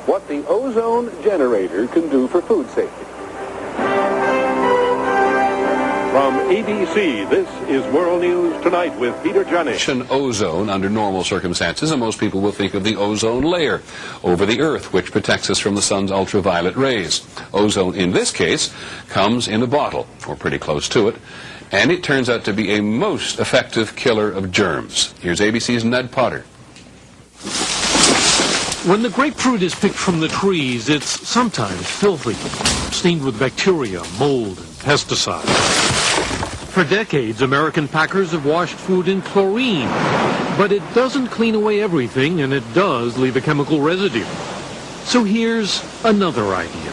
what the ozone generator can do for food safety. From ABC, this is World News Tonight with Peter Janney. Ozone under normal circumstances, and most people will think of the ozone layer over the Earth, which protects us from the sun's ultraviolet rays. Ozone, in this case, comes in a bottle, or pretty close to it, and it turns out to be a most effective killer of germs. Here's ABC's Ned Potter. When the grapefruit is picked from the trees, it's sometimes filthy, stained with bacteria, mold, and pesticides. For decades, American packers have washed food in chlorine, but it doesn't clean away everything, and it does leave a chemical residue. So here's another idea.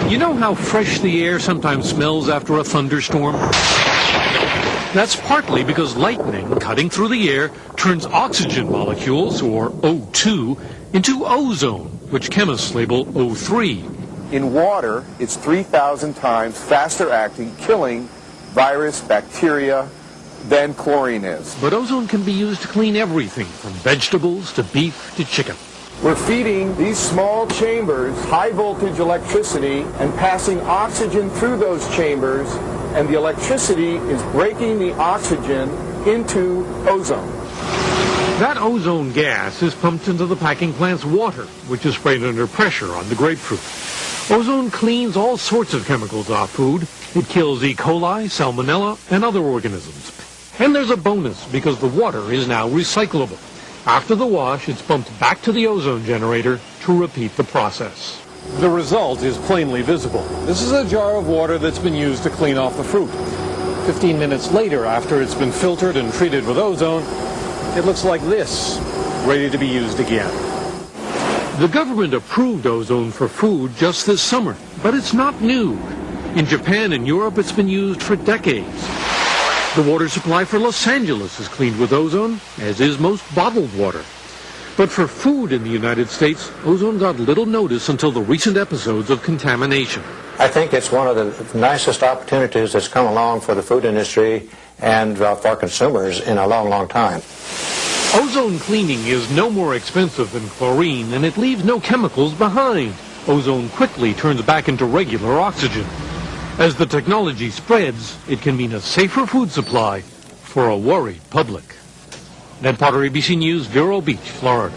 You know how fresh the air sometimes smells after a thunderstorm? That's partly because lightning cutting through the air turns oxygen molecules, or O2, into ozone, which chemists label O3. In water, it's 3,000 times faster acting, killing virus, bacteria, than chlorine is. But ozone can be used to clean everything, from vegetables to beef to chicken. We're feeding these small chambers high voltage electricity and passing oxygen through those chambers, and the electricity is breaking the oxygen into ozone. That ozone gas is pumped into the packing plant's water, which is sprayed under pressure on the grapefruit. Ozone cleans all sorts of chemicals off food. It kills E. coli, salmonella, and other organisms. And there's a bonus, because the water is now recyclable. After the wash, it's pumped back to the ozone generator to repeat the process. The result is plainly visible. This is a jar of water that's been used to clean off the fruit. 15 minutes later, after it's been filtered and treated with ozone, it looks like this, ready to be used again. The government approved ozone for food just this summer, but it's not new. In Japan and Europe, it's been used for decades. The water supply for Los Angeles is cleaned with ozone, as is most bottled water. But for food in the United States, ozone got little notice until the recent episodes of contamination. I think it's one of the nicest opportunities that's come along for the food industry and for consumers in a long, long time. Ozone cleaning is no more expensive than chlorine, and it leaves no chemicals behind. Ozone quickly turns back into regular oxygen. As the technology spreads, it can mean a safer food supply for a worried public. Ned Potter, ABC News, Vero Beach, Florida.